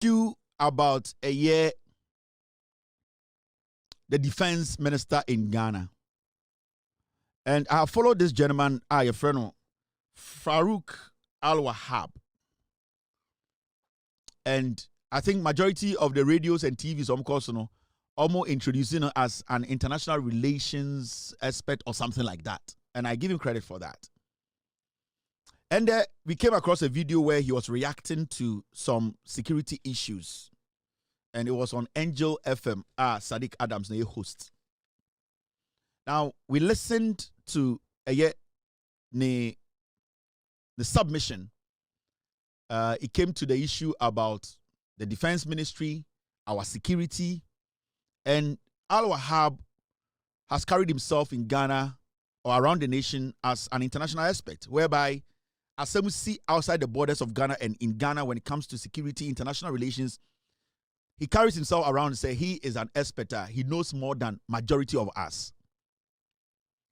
issue about a year, the defense minister in Ghana. And I followed this gentleman, your friend, Farouk Al-Wahab. And I think majority of the radios and TVs, of course, almost introducing him as an international relations expert or something like that. And I give him credit for that. And we came across a video where he was reacting to some security issues. And it was on Angel FM, Sadiq Adams, the host. Now, we listened to the submission. It came to the issue about the defense ministry, our security, and Al-Wahab has carried himself in Ghana or around the nation as an international expert, whereby as we see outside the borders of Ghana and in Ghana when it comes to security, international relations, he carries himself around and say he is an expert. He knows more than majority of us.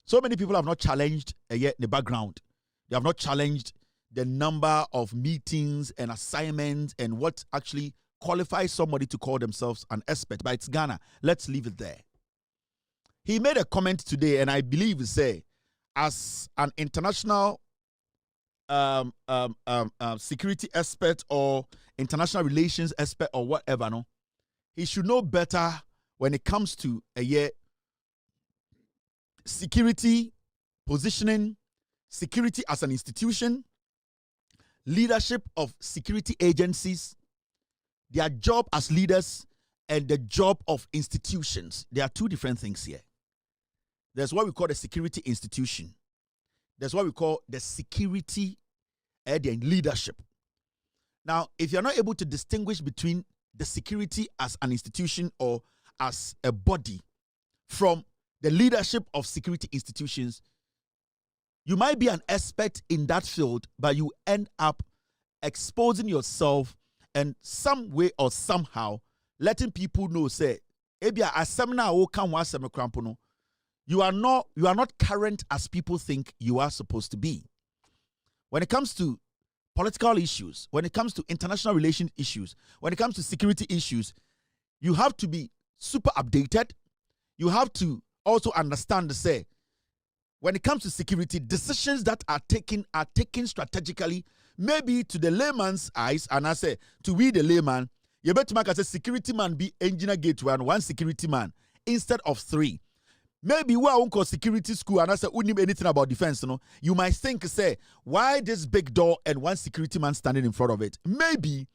So many people have not challenged yet the background. They have not challenged the number of meetings and assignments and what actually qualifies somebody to call themselves an expert. But it's Ghana. Let's leave it there. He made a comment today, and I believe he said, as an international security expert or international relations expert or whatever, no, he should know better when it comes to security, positioning, security as an institution, leadership of security agencies, their job as leaders, and the job of institutions. There are two different things here. There's what we call the security institution. There's what we call the security and leadership. Now, if you're not able to distinguish between the security as an institution or as a body from the leadership of security institutions, you might be an expert in that field, but you end up exposing yourself and some way or somehow letting people know, say, you are not current as people think you are supposed to be. When it comes to political issues, when it comes to international relations issues, when it comes to security issues, you have to be super updated. You have to also understand, say, when it comes to security, decisions that are taken strategically, maybe to the layman's eyes, and I say, to we the layman, you better make as a security man be engineer gateway and one security man instead of three. Maybe we won't call security school and I say, wouldn't know anything about defense, you might think, say, why this big door and one security man standing in front of it? Maybe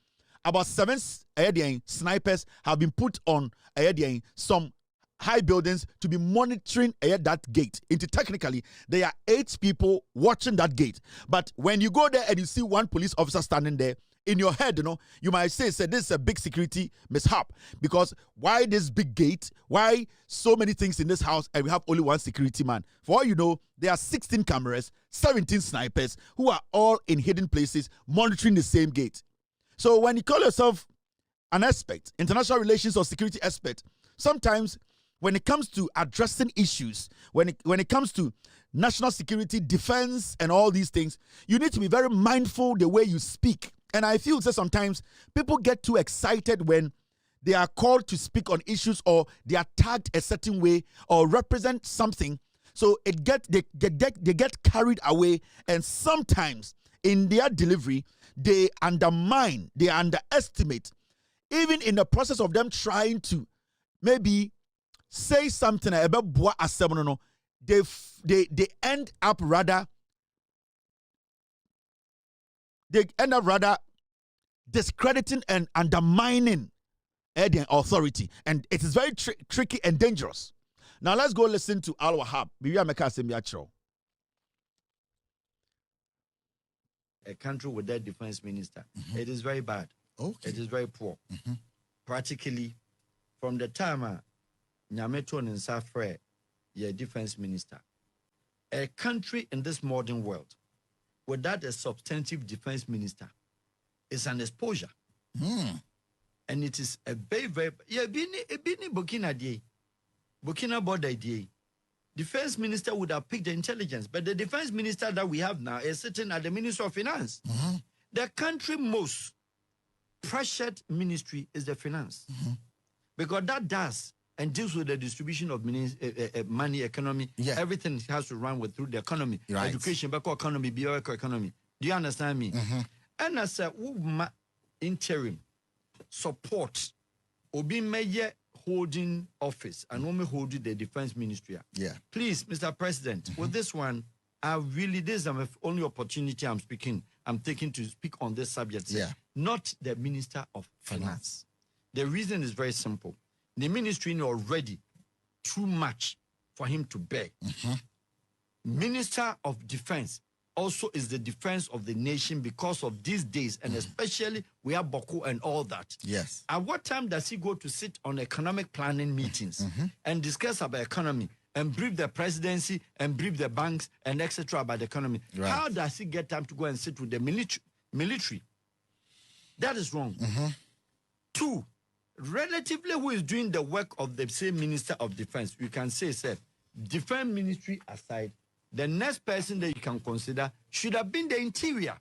about 7 snipers have been put on some high buildings to be monitoring that gate. Technically, there are 8 people watching that gate. But when you go there and you see one police officer standing there, in your head, you might say, this is a big security mishap. Because why this big gate? Why so many things in this house and we have only one security man? For all you know, there are 16 cameras, 17 snipers who are all in hidden places monitoring the same gate. So when you call yourself an expert, international relations or security expert, sometimes when it comes to addressing issues, when it comes to national security, defense, and all these things, you need to be very mindful the way you speak. And I feel that sometimes people get too excited when they are called to speak on issues or they are tagged a certain way or represent something. So they get carried away, and sometimes in their delivery, they undermine, they underestimate, even in the process of them trying to maybe say something about boa asem, they end up rather discrediting and undermining the authority, and it is very tricky and dangerous. Now let's go listen to Al-Wahab. A country with their defense minister, it is very bad. Okay. It is very poor. Practically, from the time Nyameto and Safre, your defense minister, a country in this modern world without a substantive defense minister is an exposure. And it is a very, very, Burkina border day. Defense minister would have picked the intelligence, but the defense minister that we have now is sitting at the Ministry of Finance. The country most pressured ministry is the finance. Because that does and deals with the distribution of money, economy. Everything has to run through the economy. Right. Education, economy, economy. Do you understand me? And as a interim support, Obi Meye holding office and only holding the defense ministry. Please, Mr. President, with this one, this is the only opportunity I'm taking to speak on this subject. Not the Minister of Finance. The reason is very simple. The ministry is already too much for him to bear. Minister of Defense also is the defense of the nation because of these days, and especially we have Boko and all that. Yes. At what time does he go to sit on economic planning meetings and discuss about economy and brief the presidency and brief the banks and etc. about the economy? Right. How does he get time to go and sit with the military? That is wrong. 2, relatively who is doing the work of the same Minister of Defense, you can say, sir, defense ministry aside, the next person that you can consider should have been the interior.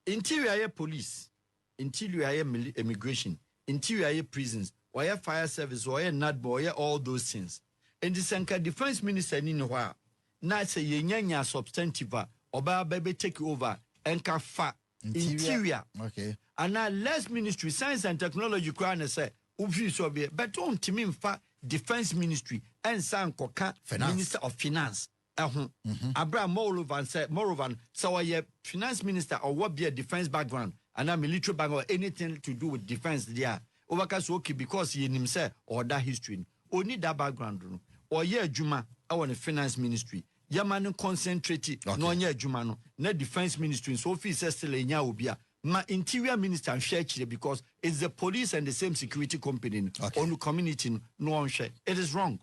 Interior police, interior immigration, interior prisons, or fire service, or NADBO, or all those things. And the Sanka defense minister in Noah, not say yenya substantive, or baby take over and kafa interior. Okay. And now less ministry, science and technology, crown say, but don't to mean defense ministry and San Koka Minister of Finance. Abraham Morovan, so a finance minister or what be a defense background and a military background or anything to do with defense there. Overcast okay because he himself or that history. Only that background or Juma, I want a finance ministry. Yamanu concentrated no Jumano, no defense ministry, so office still in Yaubia. My interior minister and share because it's the police and the same security company on the community no one share. It is wrong.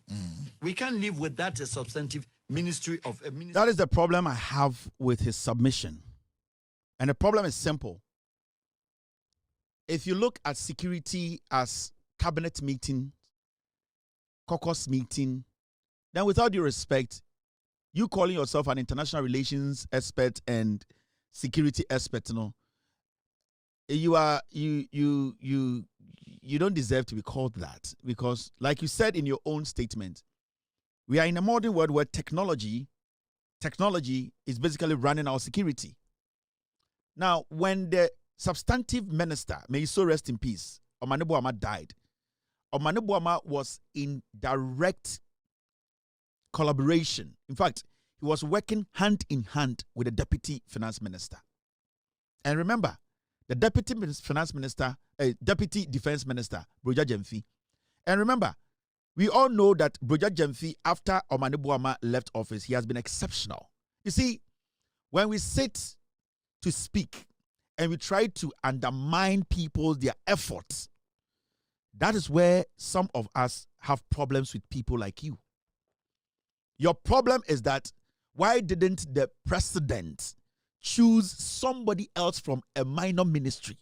We can't live with that a substantive ministry of a ministry. That is the problem I have with his submission. And the problem is simple. If you look at security as cabinet meeting, caucus meeting, then without due respect, you calling yourself an international relations expert and security expert, you don't deserve to be called that, because like you said in your own statement, we are in a modern world where technology is basically running our security. Now, when the substantive minister, may he so rest in peace, Omane Boamah died, Omane Boamah was in direct collaboration. In fact, he was working hand in hand with the deputy finance minister. And remember, the deputy finance minister, deputy defense minister, Broja Jemfi. And remember, we all know that Broja Jemfi, after Omane Boamah left office, he has been exceptional. You see, when we sit to speak and we try to undermine people, their efforts, that is where some of us have problems with people like you. Your problem is that why didn't the president choose somebody else from a minor ministry?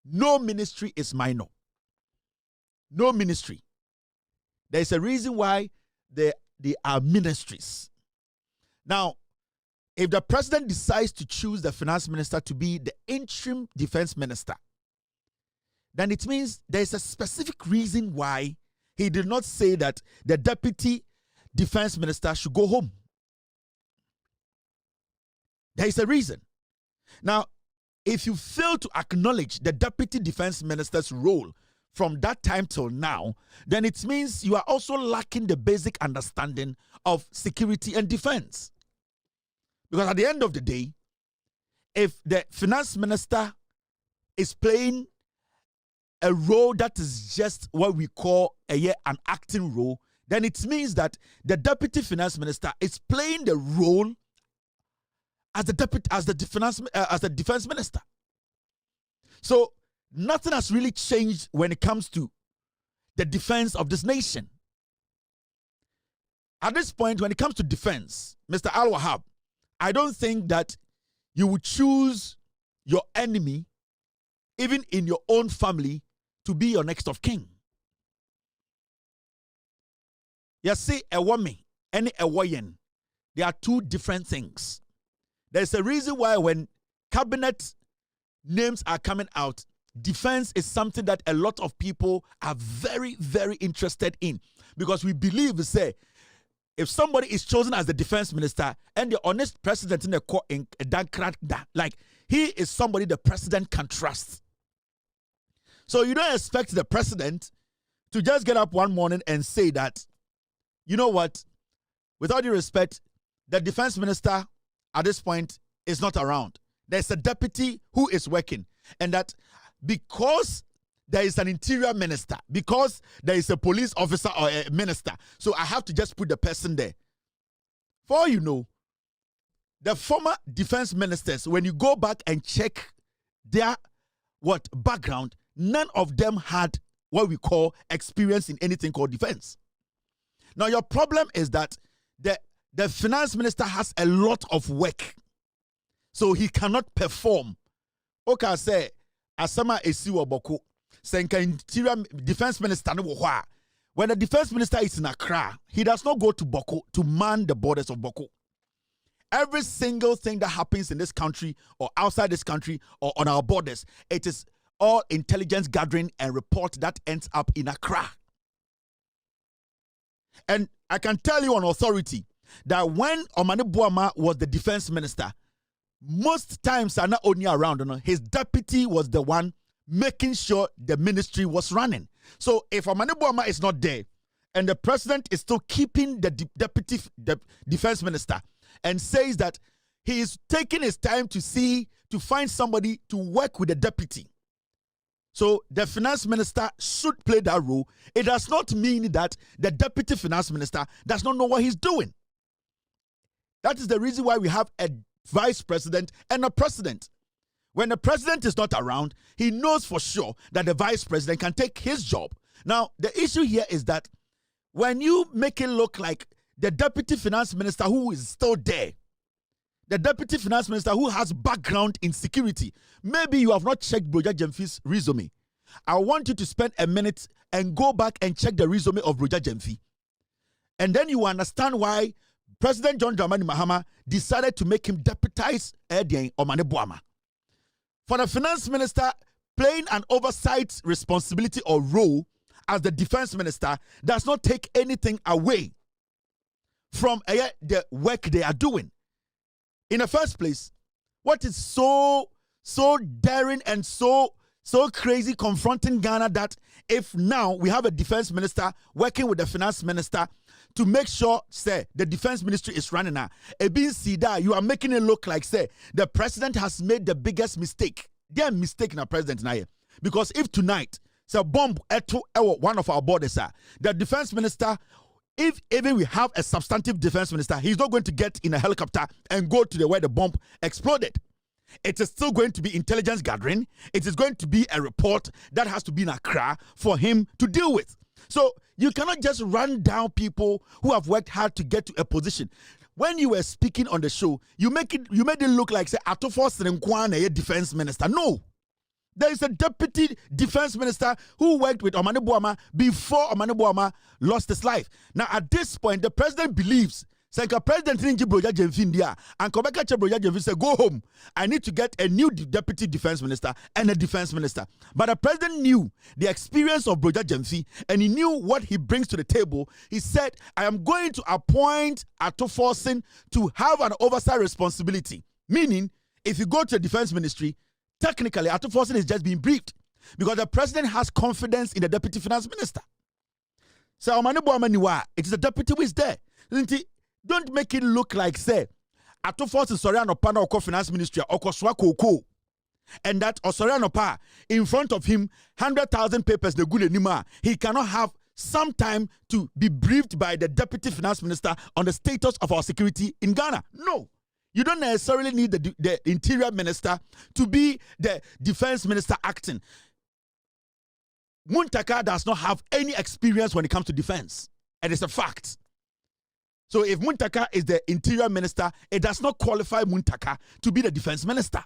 No ministry is minor. No ministry. There is a reason why they are ministries. Now, if the president decides to choose the finance minister to be the interim defense minister, then it means there is a specific reason why he did not say that the deputy defense minister should go home. There is a reason. Now, if you fail to acknowledge the deputy defense minister's role from that time till now, then it means you are also lacking the basic understanding of security and defense. Because at the end of the day, if the finance minister is playing a role that is just what we call an acting role, then it means that the deputy finance minister is playing the role as the defense minister. So nothing has really changed when it comes to the defense of this nation. At this point, when it comes to defense, Mr. Al-Wahab, I don't think that you would choose your enemy, even in your own family, to be your next of kin. You see, a woman and a woman, they are two different things. There's a reason why when cabinet names are coming out, defense is something that a lot of people are very, very interested in, because we believe, say, if somebody is chosen as the defense minister and the honest president in the court in like, he is somebody the president can trust. So you don't expect the president to just get up one morning and say that, you know what, with all due respect, the defense minister at this point is not around. There's a deputy who is working, and that because there is an interior minister, because there is a police officer or a minister, so I have to just put the person there. For all you know, the former defense ministers, when you go back and check their background, none of them had what we call experience in anything called defense. Now, your problem is that the finance minister has a lot of work, so he cannot perform. Okay, say, Asama Esiwa Boko, Senka Interior Defense Minister, when the defense minister is in Accra, he does not go to Boko to man the borders of Boko. Every single thing that happens in this country or outside this country or on our borders, it is all intelligence gathering and report that ends up in Accra. And I can tell you on authority that when Omane Boama was the defense minister, most times are not only around, his deputy was the one making sure the ministry was running. So if Omane Boama is not there and the president is still keeping the deputy defense minister and says that he is taking his time to find somebody to work with the deputy, so the finance minister should play that role. It does not mean that the deputy finance minister does not know what he's doing. That is the reason why we have a vice president and a president. When the president is not around, he knows for sure that the vice president can take his job. Now, the issue here is that when you make it look like the deputy finance minister who is still there, the deputy finance minister who has background in security, maybe you have not checked Broja Jemfi's resume. I want you to spend a minute and go back and check the resume of Broja Jemfi. And then you understand why President John Dramani Mahama decided to make him deputize Omane Boama. For the finance minister, playing an oversight responsibility or role as the defense minister does not take anything away from the work they are doing. In the first place, what is so daring and so crazy confronting Ghana that if now we have a defense minister working with the finance minister to make sure, say, the defense ministry is running now, you are making it look like, say, the president has made the biggest mistake. They are mistaken a president now. Because if tonight, say, bomb at one of our borders, the defense minister, if even we have a substantive defense minister, he's not going to get in a helicopter and go to where the bomb exploded. It is still going to be intelligence gathering. It is going to be a report that has to be in Accra for him to deal with. So you cannot just run down people who have worked hard to get to a position. When you were speaking on the show, you made it look like, say, Atofo Serenkwane, a defense minister. No. There is a deputy defense minister who worked with Omane Boama before Omane Boama lost his life. Now, at this point, the president believes, Senka President Ninji Broja Jemfindia, and Kobeka Broja Jemfi said, go home. I need to get a new deputy defense minister and a defense minister. But the president knew the experience of Broja Jemfi, and he knew what he brings to the table. He said, I am going to appoint Atofo Sen to have an oversight responsibility. Meaning, if you go to the defense ministry, technically, Atofo Sen is just being briefed because the president has confidence in the deputy finance minister. So, it is the deputy who is there. Don't make it look like, say, Atofo Sen sorry no pana oko finance ministry oko swako and that Osoriano pa in front of him 100,000 papers the good anima. He cannot have some time to be briefed by the deputy finance minister on the status of our security in Ghana. No. You don't necessarily need the interior minister to be the defense minister acting. Muntaka does not have any experience when it comes to defense. And it's a fact. So if Muntaka is the interior minister, it does not qualify Muntaka to be the defense minister.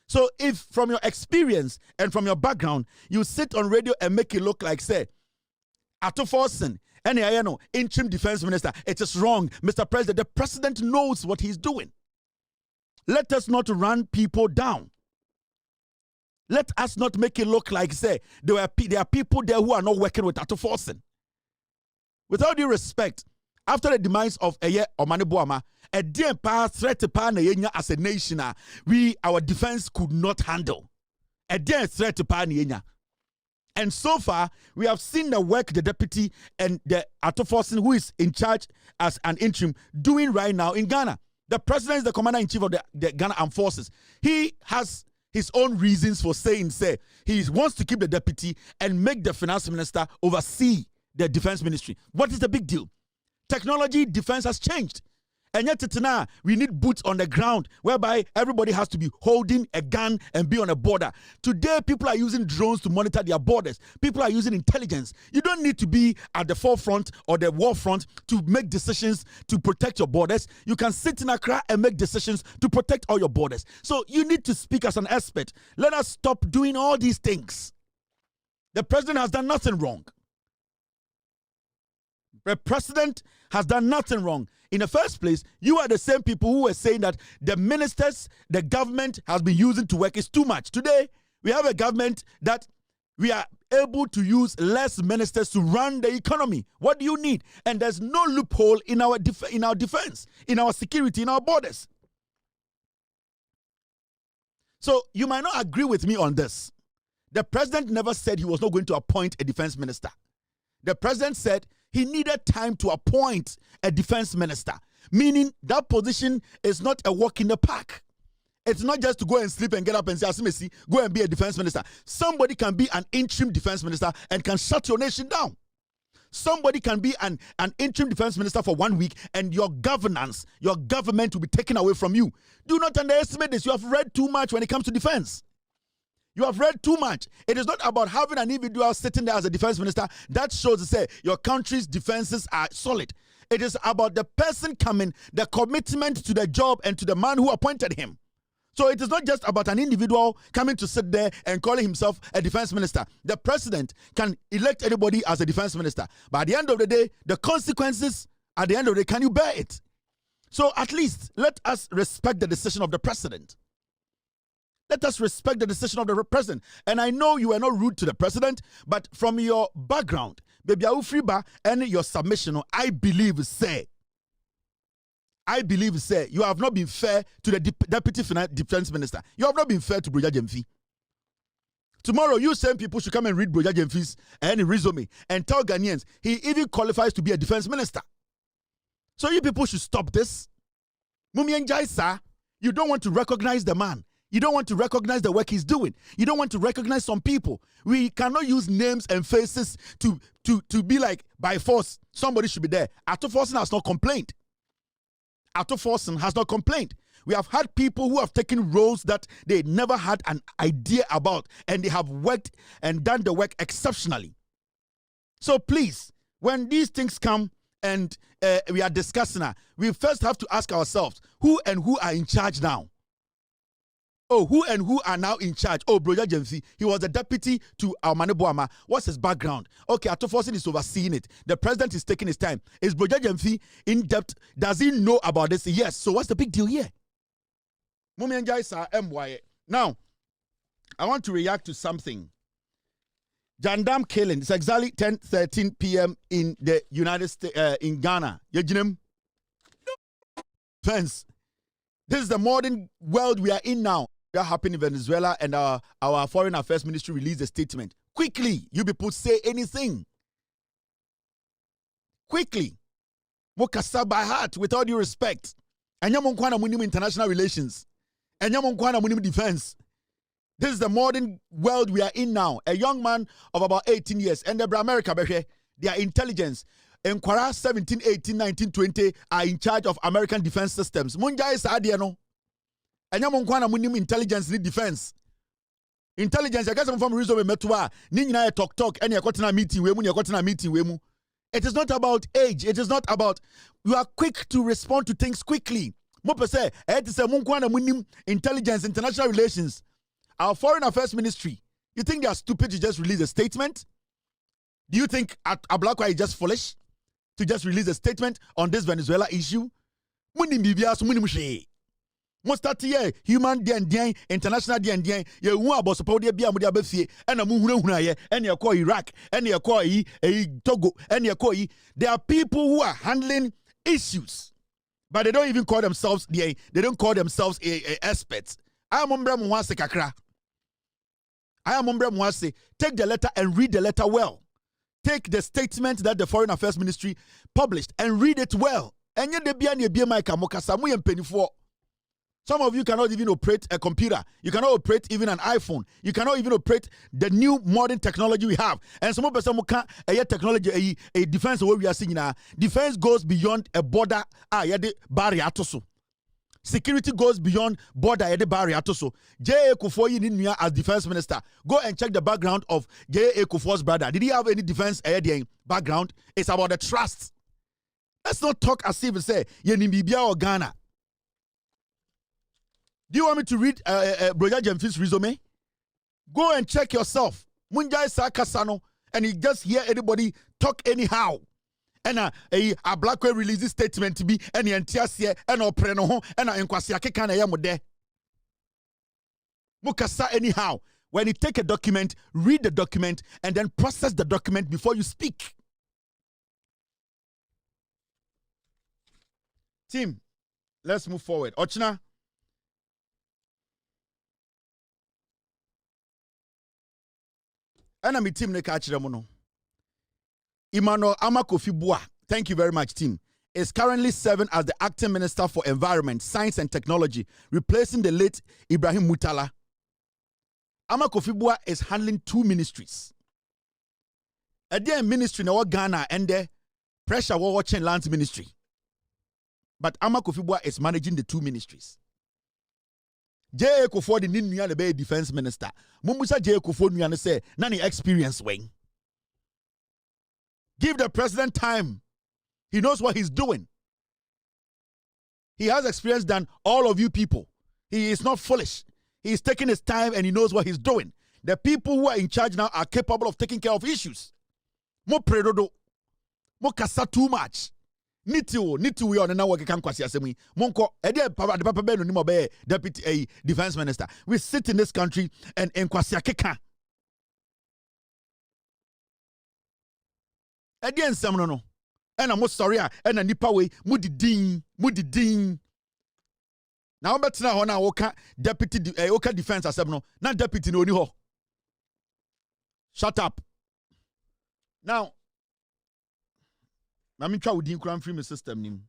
So if from your experience and from your background, you sit on radio and make it look like, say, Atofo Sen, and interim defense minister, it is wrong. Mr. President, the president knows what he's doing. Let us not run people down. Let us not make it look like, say, there are people there who are not working with Ato Forsen. With all due respect, after the demise of Eye Omane Boama, a dear threat as a nation, our defense could not handle. A dear threat to and so far, we have seen the work the deputy and the Ato Forsen, who is in charge as an interim, doing right now in Ghana. The president is the commander-in-chief of the Ghana Armed Forces. He has his own reasons for saying, he wants to keep the deputy and make the finance minister oversee the defense ministry. What is the big deal? Technology, defense has changed. And yet now, we need boots on the ground, whereby everybody has to be holding a gun and be on a border. Today, people are using drones to monitor their borders. People are using intelligence. You don't need to be at the forefront or the war front to make decisions to protect your borders. You can sit in Accra and make decisions to protect all your borders. So you need to speak as an expert. Let us stop doing all these things. The president has done nothing wrong. The president has done nothing wrong. In the first place, you are the same people who were saying that the ministers, the government has been using to work is too much. Today, we have a government that we are able to use less ministers to run the economy. What do you need? And there's no loophole in our defense, in our security, in our borders. So you might not agree with me on this. The president never said he was not going to appoint a defense minister. The president said he needed time to appoint a defense minister, meaning that position is not a walk in the park. It's not just to go and sleep and get up and say, Asimesi, go and be a defense minister. Somebody can be an interim defense minister and can shut your nation down. Somebody can be an interim defense minister for 1 week and your governance, your government will be taken away from you. Do not underestimate this. You have read too much when it comes to defense. You have read too much. It is not about having an individual sitting there as a defense minister. That shows to say your country's defenses are solid. It is about the person coming, the commitment to the job and to the man who appointed him. So it is not just about an individual coming to sit there and calling himself a defense minister. The president can elect anybody as a defense minister. But at the end of the day, the consequences, at the end of the day, can you bear it? So at least let us respect the decision of the president. Let us respect the decision of the president. And I know you are not rude to the president, but from your background, baby Aufriba, and your submission, I believe, you have not been fair to the deputy defense minister. You have not been fair to Broja Jemfi. Tomorrow, you same people should come and read Broja Jemfi's resume and tell Ghanaians he even qualifies to be a defense minister. So you people should stop this. Mumi Njai, sir, you don't want to recognize the man. You don't want to recognize the work he's doing. You don't want to recognize some people. We cannot use names and faces to be like, by force, somebody should be there. Ato Forsen has not complained. Ato Forsen has not complained. We have had people who have taken roles that they never had an idea about, and they have worked and done the work exceptionally. So please, when these things come and we are discussing, we first have to ask ourselves, who are in charge now? Oh, who are now in charge? Oh, Broja Jemfi, he was the deputy to Omane Boama. What's his background? Okay, Ato Forsen is overseeing it. The president is taking his time. Is Broja Jemfi in depth? Does he know about this? Yes. So what's the big deal here? Now, I want to react to something. Jandam killing. It's exactly 10:13 p.m. in the United States, in Ghana. Friends, this is the modern world we are in now. That happened in Venezuela, and our foreign affairs ministry released a statement. Quickly, you people say anything. Quickly. Mokasa by heart, with all due respect. Anyamonkwana munim international relations. Anyamonkwana munim defense. This is the modern world we are in now. A young man of about 18 years, and the America, their intelligence, Enquara 17, 18, 19, 20 are in charge of American defense systems. Munja is adiano. Anyamonkwana munim intelligence ni defense. Intelligence, I guess I'm from Rizzo Metua, Nina talk, and you're meeting, meeting. It is not about age. It is not about, you are quick to respond to things quickly. Mope say, it is a munkwana munim intelligence, international relations. Our foreign affairs ministry, you think they are stupid to just release a statement? Do you think Ablakwa is just foolish to just release a statement on this Venezuela issue? Munim bibias munim she. Mo start here human DND, international DND, ye wu abosopo de bia mo de abefie, and a muhuna ye, and you call Iraq, and you call Togo, and you call there are people who are handling issues, but they don't even call themselves they don't call themselves experts. I am Ombra Mwase Kakra. I am Ombra Mwase. Take the letter and read the letter well. Take the statement that the Foreign Affairs Ministry published and read it well. And yet some of you cannot even operate a computer. You cannot operate even an iPhone. You cannot even operate the new modern technology we have. And some person can't technology a defense where we are seeing now. Defense goes beyond a border. Barrier to security goes beyond border barrier to so. J.A. Kufuor as defense minister. Go and check the background of J.A. Kufuor's brother. Did he have any defense background? It's about the trust. Let's not talk as if we say Yenibibia or Ghana. Do you want me to read Broja Jemfi's resume? Go and check yourself. Munjai Sakasano, and you just hear anybody talk anyhow. And a Blackwell releases statement to be any antiasia and opreno and enquasia kekana yamude. Mukasa anyhow. When you take a document, read the document and then process the document before you speak. Team, let's move forward. Ochna. And I'm a team Emmanuel Amakofibua, thank you very much, team, is currently serving as the acting minister for environment, science and technology, replacing the late Ibrahim Mutala. Amakofibua is handling 2 ministries. A day ministry in our Ghana and the pressure we're watching lands ministry. But Amakofibua is managing the 2 ministries. J.A. Kufuor the Ninuya the defense minister. Mumusa J.A. Kufuor Nuyane say, nani experience wing. Give the president time. He knows what he's doing. He has experience than all of you people. He is not foolish. He is taking his time and he knows what he's doing. The people who are in charge now are capable of taking care of issues. Mo predodo. Mo kasa too much. Niti we on na work kan kwasi asemi. Monko the papa be no ni mo be deputy defense minister. We sit in this country and kwasi akeka. Ede nsam no. And I'm sorry, and a nipa way, mudi ding. Now, but now, Oka deputy, Oka defense as no, not deputy no ho. Shut up. Now, I'm in trouble with the crime free system.